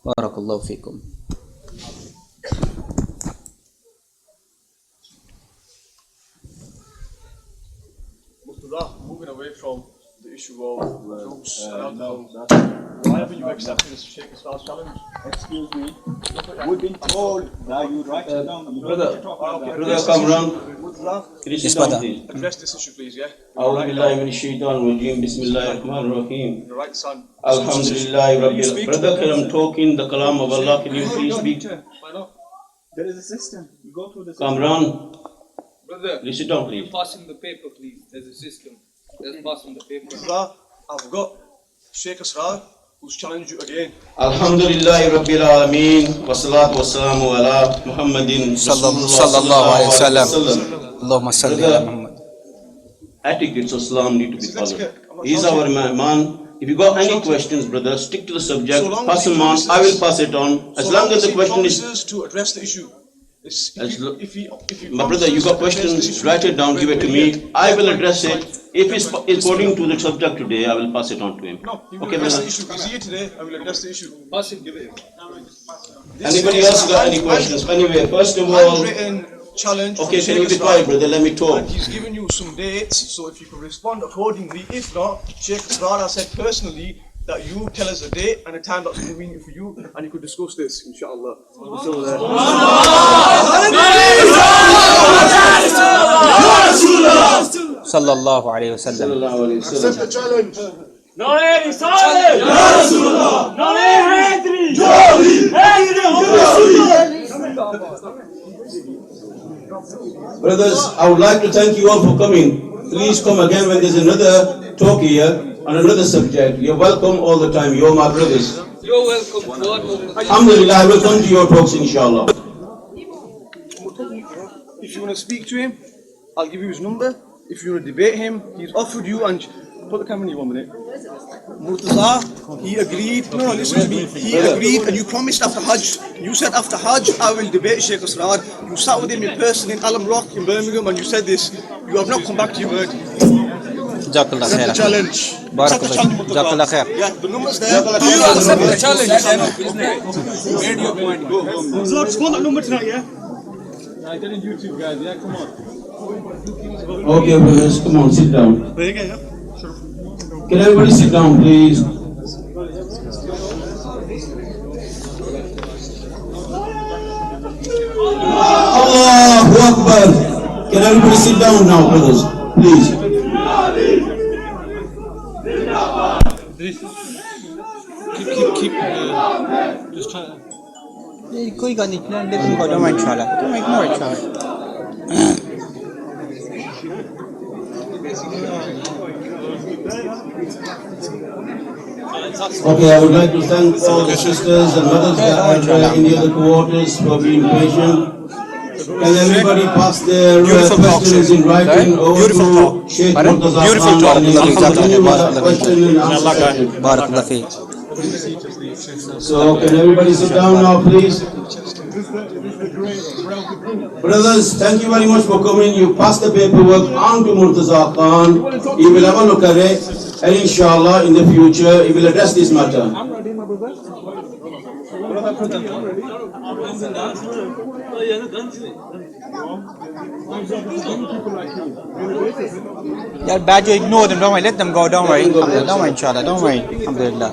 Barakallahu feekum. Moving away from the issue of drugs and alcohol, why haven't you accepted this Shaikh Islam's challenge? Excuse me. We've been told that you write it down. Brother, come round. Can you sit down, please? Address this issue, please, yeah? أعوذ بالله من الشيطان الرجيم بسم الله الرحمن الرحيم The right son. Alhamdulillah Rabbil. Brother, can I'm talking the kalam of Allah? Can you please speak? Why not? There is a system. You go through the Come system. round. Brother, Please sit down, please. pass him the paper, please. There's a system. Let's pass him the paper. I've got Shaikh Islam who's challenged you again. Alhamdulillah Rabbil Alameen Wassalatu wassalamu ala Muhammadin Sallallahu alayhi wa sallam. Allahumma salli ala Muhammad. Etiquettes of Islam need to be followed. He's our man. If you got any questions, brother, stick to the subject. Pass them on. I will pass it on. As long as the question is to address the issue. My brother, you got questions, write it down, give it to me. I will address it. If it's according to the subject today, I will pass it on to him. No, he will Okay, address brother. the issue. He's here today, I will address the issue. Pass him, give it. Anybody else got any questions? Anyway, first of all, Handwritten challenge. okay, from can you Shaikh be quiet, Islam. brother? Let me talk. And he's given you some dates, so if you could respond accordingly. If not, Shaikh Islam has said personally that you tell us a date and a time that's convenient for you, and you could discuss this, inshallah. Sallallahu alayhi wa sallam. Accept the challenge. Brothers, I would like to thank you all for coming. Please come again when there's another talk here on another subject. You're welcome all the time. You're my brothers. You're welcome. Alhamdulillah, I will come to your talks, inshallah. If you want to speak to him, I'll give you his number. If you want to debate him, he's offered you, and put the camera in 1 minute. Murtaza, he agreed. No, listen to me. He agreed, and you promised after Hajj. You said after Hajj, I will debate Shaikh Islam. You sat with him in person in Alam Rock in Birmingham, and you said this. You have not come back to your word. Jazakallah Accept the khair. challenge. Barakallah. Jazakallah khair. Yeah, the number's there. You accept the challenge. Made your point. Go home. So just call that number tonight, yeah? I did in YouTube, guys. Yeah, come on. Okay, brothers, come on, sit down. There you go, yeah. Can everybody sit down, please? Allahu Akbar. Can everybody sit down now, brothers? Please. Keep, just try to... कोई गल नहीं, let them go. Don't mind, inshallah. Don't ignore it, inshallah. Okay, I would like to thank all the sisters and mothers that are in the other quarters for being patient. Can everybody pass their questions in writing over to Sheikh Murtaza Khan, and he will continue with that question and answer session. Barakallah feek. So can everybody sit down now, please? Brothers, thank you very much for coming. You passed the paperwork on to Murtaza Khan. He will have a look at it, and inshallah in the future he will address this matter. Yeah, bad you ignore them, don't worry, let them go, don't worry. Don't worry, inshallah, don't worry. Alhamdulillah.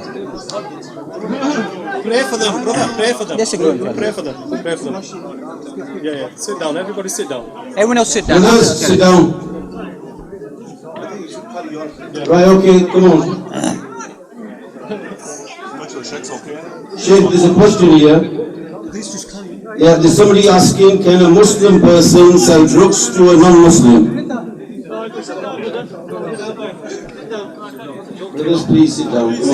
Pray for them, brother. Pray for them. Yes, good. Pray for them. Pray for them. Yeah, yeah. Sit down. Everybody sit down. Everyone else sit down. Brothers, sit down. Right, okay, come on. Sheikh, there's a question here. Yeah, there's somebody asking, can a Muslim person sell drugs to a non-Muslim? Brothers, please sit down. Come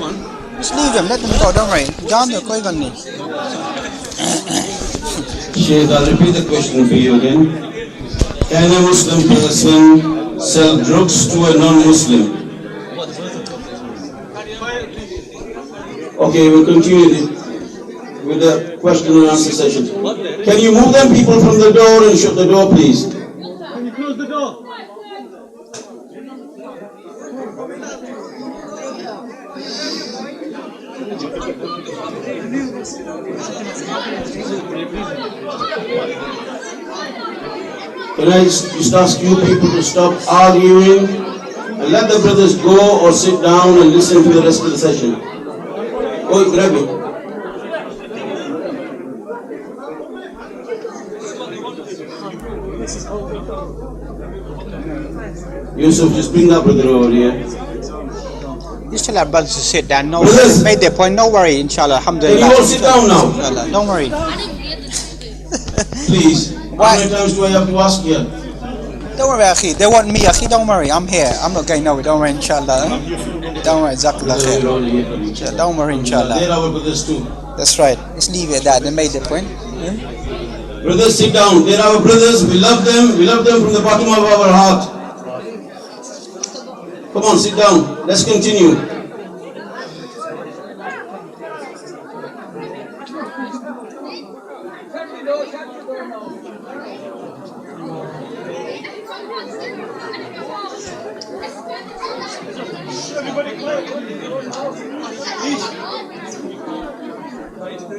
on. Just leave them, let them go, don't worry. John, you're going on me. Sheikh, I'll repeat the question for you again. Can a Muslim person sell drugs to a non-Muslim? Okay, we'll continue with the question and answer session. Can you move them people from the door and shut the door, please? Can you close the door? Can I just ask you people to stop arguing and let the brothers go or sit down and listen to the rest of the session? Oh, grab it. Yusuf, just bring that brother over here. Just tell our brothers to sit down. No, Brothers. they made their point. No worry, inshallah. Can Alhamdulillah. you all sit down now? Inshallah. Don't worry. Please. How many times do I have to ask you? Don't worry, Akhi. They want me, Akhi. Don't worry. I'm here. I'm not going nowhere. Don't worry, inshallah. Don't worry, Jazakallah khair. Don't worry, inshallah. They're our brothers too. That's right. Let's leave it at that. They made their point. Brothers, sit down. They're our brothers. We love them. We love them from the bottom of our heart. Come on, sit down. Let's continue.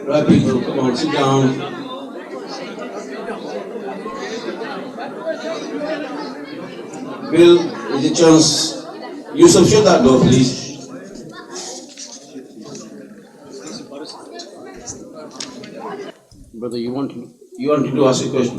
Right, people, come on, sit down. Bill, is it chance? Yusuf, shut that door, please. Brother, you wanted to ask a question?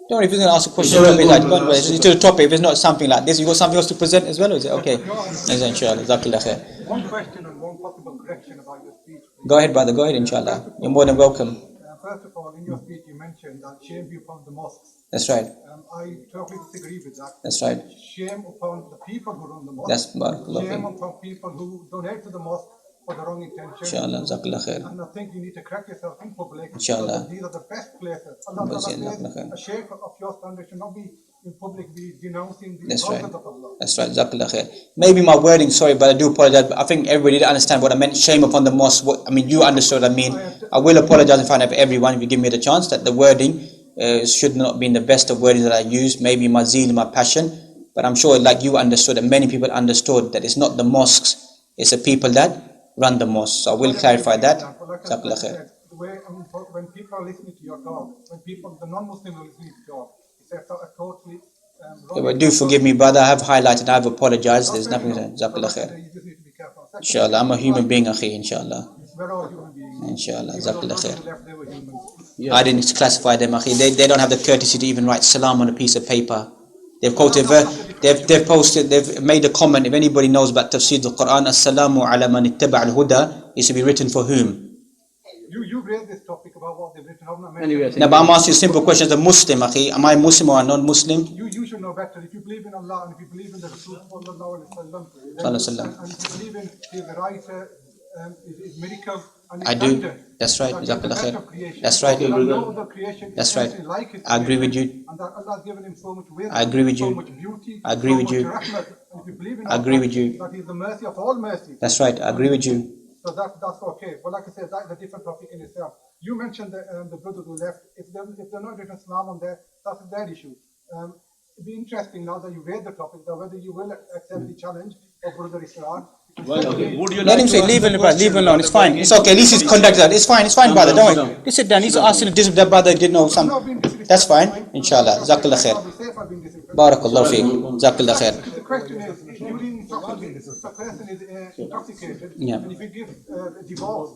Don't worry, if you're going to ask a question, don't be like, don't worry. It's to the topic. If it's not something like this, you got something else to present as well, is it? Okay. Yes, inshallah. Jazakallah khair. One question and one possible correction about your speech. Go ahead, brother. Go ahead, inshallah. You're more than welcome. First of all, in your speech you mentioned that shame be upon the mosques. That's right. I totally disagree with that. That's right. Shame upon the people who run the mosque. That's barakallah. Shame upon people who donate to the mosque for the wrong intention. Inshallah. Jazakallah khair. And I think you need to correct yourself in public. Inshallah. These are the best places. Allah Ta'ala says a sheikh of your standard should not be in public be denouncing the prophets of Allah. That's right. Jazakallah khair. Maybe my wording, sorry, but I do apologize. But I think everybody did understand what I meant. Shame upon the mosque. You understood what I mean. I will apologize in front of everyone if you give me the chance that the wording should not be in the best of wording that I use. Maybe my zeal, my passion. But I'm sure like you understood and many people understood that it's not the mosques, it's the people that run the mosque. So I will clarify that. Jazakallah khair. When people are listening to your talk, when the non-Muslims are listening to your talk, it's a totally wrong. But do forgive me, brother. I have highlighted, I have apologized. There's nothing to Jazakallah khair. You just need to be careful. Inshallah, I'm a human being, akhi, inshallah. We're all human beings. Inshallah, Jazakallah khair. They were humans. I didn't classify them, akhi. They don't have the courtesy to even write salam on a piece of paper. They've quoted, they've posted, they've made a comment. If anybody knows about tafsir the Quran, as-salamu ala man ittaba' al-huda, is to be written for whom? You raised this topic about what they've written. No, but I'm asking you a simple question as a Muslim, akhi. Am I Muslim or a non-Muslim? You should know better. If you believe in Allah and if you believe in the Rasul sallallahu alaihi Sallallahu and if you believe in his writer, his miracles and his I do. guidance, That's right. that he is the Jazakallah best khair. of creation. That's right. That no other creation That's is right. anything like his I agree with creation. you. And that Allah has given him so much wisdom, I agree with so you. much beauty, I agree so with much you. rahmat. And if you believe in I agree Allah, with you. that he is the mercy of all mercy. That's right. I agree with you. So that's okay. But like I said, that's a different topic in itself. You mentioned the brothers who left. If they're not written Islam on there, that's their issue. It'd be interesting now that you raised the topic, that whether you will accept the challenge of Brother Islam. Let him say, leave him alone. It's fine. It's okay. At least he's conducted. It's fine, brother. Don't worry. Just sit down. He's asking if that brother didn't know something. That's fine. Inshallah. Jazakallah khair. Barakallahu feek. Jazakallah khair. The question is, during intoxication, if a person is intoxicated, and if you give divorce,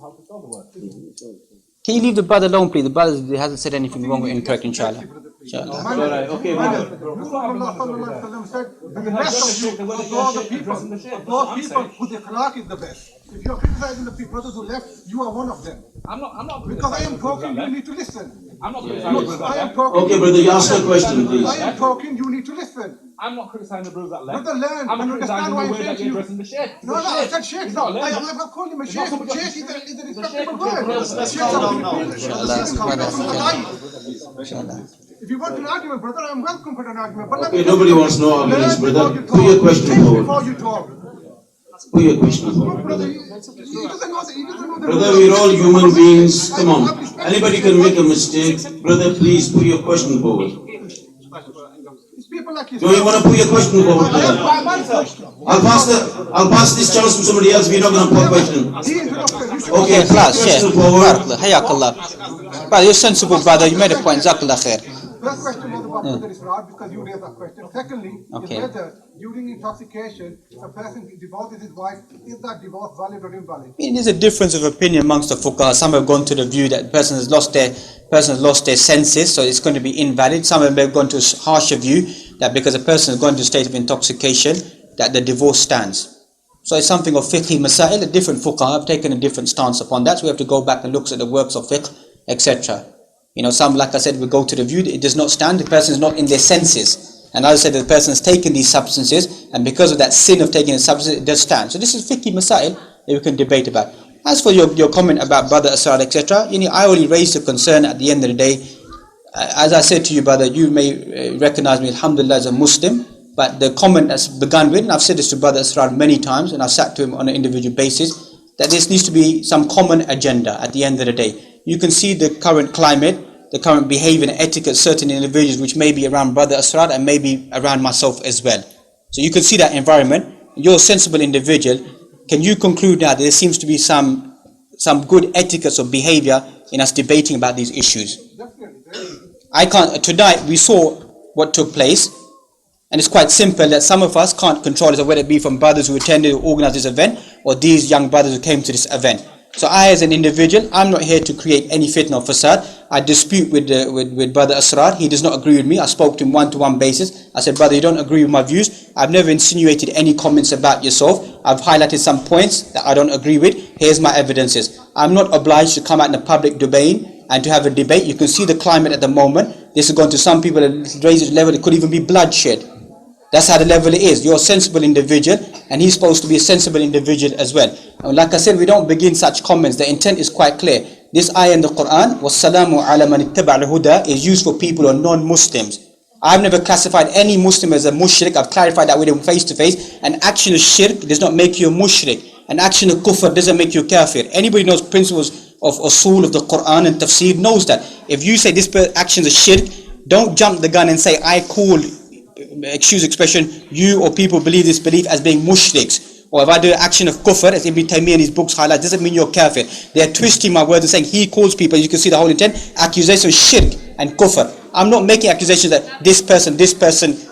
Can you leave the brother alone, please? The brother hasn't said anything wrong or incorrect, inshallah. Inshallah. Okay, Rasulullah said, the best of you, of all the people, whose akhlaq is the best. If you're criticizing the brothers who left, you are one of them. I'm not. Because I am talking, you need to listen. I'm not criticizing I am talking. Okay, brother, you ask a question, please. I am talking, you need to listen. I'm not criticizing the brothers that left. Brother, learn I'm and criticizing understand why the I'm way saying that to you're you. addressing the sheikh. No, I said sheikh. He's not I learning. am not calling him a It's sheikh. not somebody Sheikh is a The sheikh respectable is word. let's Sheikh calm down If you want an argument, brother, I am welcome for an argument. But let Okay, me nobody wants no arguments, brother. Put your question think forward. before you talk. Put your question forward. Brother, he doesn't know the Brother, we're all human beings. Come on. Anybody can make a mistake. Brother, please put your question forward. People like Do you want to put your question forward? I'll pass this chance to somebody else. We're not going to put a question. Okay, class, question yeah. forward. Hayakallah. But you're sensible, brother. You made a point. Jazakallah khair. First question was about whether it's right because you raised that question. Secondly, Okay. is whether during intoxication, if a person divorces his wife, is that divorce valid or invalid? There's a difference of opinion amongst the fuqaha. Some have gone to the view that the person has lost their senses, so it's going to be invalid. Some have gone to a harsher view that because a person has gone to a state of intoxication, that the divorce stands. So it's something of fiqh masail. The different fuqaha have taken a different stance upon that. So we have to go back and look at the works of fiqh, etc. Some, like I said, we go to the view that it does not stand. The person is not in their senses. And others said that the person has taken these substances, and because of that sin of taking the substances, it does stand. So this is fiqh masail that we can debate about. As for your comment about brother Asrar, etc., I only raised a concern at the end of the day. As I said to you, brother, you may recognize me, alhamdulillah, as a Muslim, but the comment that's begun with, and I've said this to brother Asrar many times, and I've sat to him on an individual basis, that there needs to be some common agenda at the end of the day. You can see the current climate, the current behavior and etiquette, certain individuals which may be around brother Asrar and maybe around myself as well. So you can see that environment. You're a sensible individual. Can you conclude now that there seems to be some good etiquette or behavior in us debating about these issues? I can't. Tonight we saw what took place, and it's quite simple that some of us can't control it, whether it be from brothers who attended or organized this event, or these young brothers who came to this event. So I, as an individual, I'm not here to create any fitna or fasad. I dispute with brother Asrar. He does not agree with me. I spoke to him one-to-one basis. I said, brother, you don't agree with my views. I've never insinuated any comments about yourself. I've highlighted some points that I don't agree with. Here's my evidences. I'm not obliged to come out in the public domain and to have a debate. You can see the climate at the moment. This has gone to some people at raised level. It could even be bloodshed. That's how the level it is. You're a sensible individual, and he's supposed to be a sensible individual as well. And like I said, we don't begin such comments. The intent is quite clear. This ayah in the Quran, وَالسَّلَامُ عَلَى مَنِ اتَّبَعَ الْهُدَى, is used for people who are non-Muslims. I've never classified any Muslim as a mushrik. I've clarified that with him face to face. An action of shirk does not make you a mushrik. An action of kufr doesn't make you a kafir. Anybody knows principles of usul of the Quran and tafsir knows that. If you say this action is a shirk, don't jump the gun and say, I call, excuse expression, you or people believe this belief as being mushriks. Or if I do an action of kufr, as Ibn Taymiyyah in his books highlight, doesn't mean you're kafir. They are twisting my words and saying he calls people, you can see the whole intent, accusation of shirk and kufr. I'm not making accusations that this person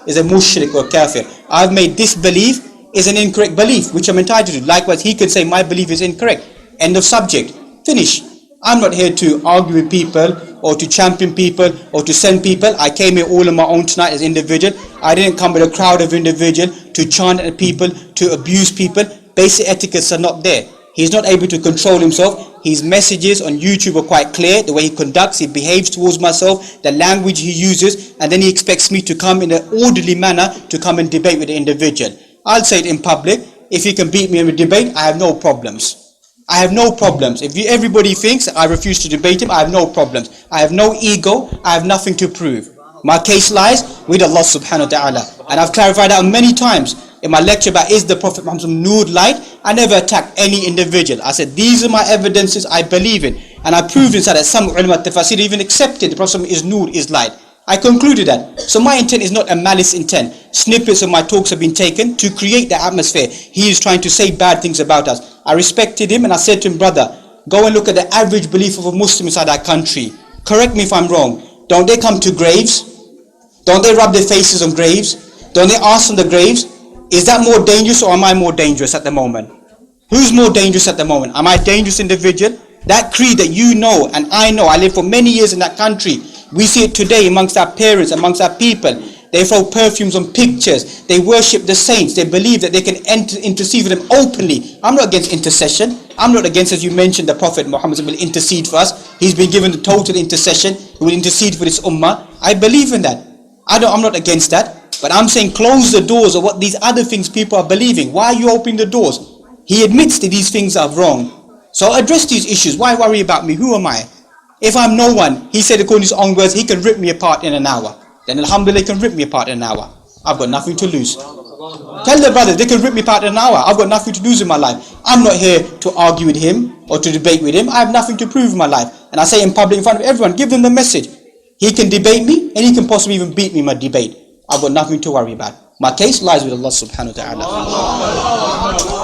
is a mushrik or kafir. I've made this belief is an incorrect belief, which I'm entitled to. Likewise, he can say my belief is incorrect. End of subject. Finish. I'm not here to argue with people or to champion people or to send people. I came here all on my own tonight as individual. I didn't come with a crowd of individuals to chant at people, to abuse people. Basic etiquettes are not there. He's not able to control himself. His messages on YouTube are quite clear. The way he conducts, he behaves towards myself, the language he uses, and then he expects me to come in an orderly manner to come and debate with the individual. I'll say it in public. If he can beat me in a debate, I have no problems. I have no problems. If everybody thinks I refuse to debate him, I have no problems. I have no ego. I have nothing to prove. My case lies with Allah subhanahu wa ta'ala. And I've clarified that many times. In my lecture about is the Prophet Muhammad Noor light, I never attacked any individual. I said these are my evidences I believe in. And I proved inside that some ulama tafasir even accepted the Prophet is Noor, is light. I concluded that. So my intent is not a malice intent. Snippets of my talks have been taken to create the atmosphere. He is trying to say bad things about us. I respected him and I said to him, brother, go and look at the average belief of a Muslim inside our country. Correct me if I'm wrong. Don't they come to graves? Don't they rub their faces on graves? Don't they ask on the graves? Is that more dangerous or am I more dangerous at the moment? Who's more dangerous at the moment? Am I a dangerous individual? That creed that you know and I know, I lived for many years in that country. We see it today amongst our parents, amongst our people. They throw perfumes on pictures. They worship the saints. They believe that they can intercede for them openly. I'm not against intercession. I'm not against, as you mentioned, the Prophet Muhammad will intercede for us. He's been given the total intercession. He will intercede for this ummah. I believe in that. I'm not against that. But I'm saying close the doors of what these other things people are believing. Why are you opening the doors? He admits that these things are wrong. So address these issues. Why worry about me? Who am I? If I'm no one, he said according to his own words, he can rip me apart in an hour. Then alhamdulillah, he can rip me apart in an hour. I've got nothing to lose. Tell the brothers, they can rip me apart in an hour. I've got nothing to lose in my life. I'm not here to argue with him or to debate with him. I have nothing to prove in my life. And I say in public in front of everyone, give them the message. He can debate me and he can possibly even beat me in my debate. I've got nothing to worry about. My case lies with Allah subhanahu wa ta'ala.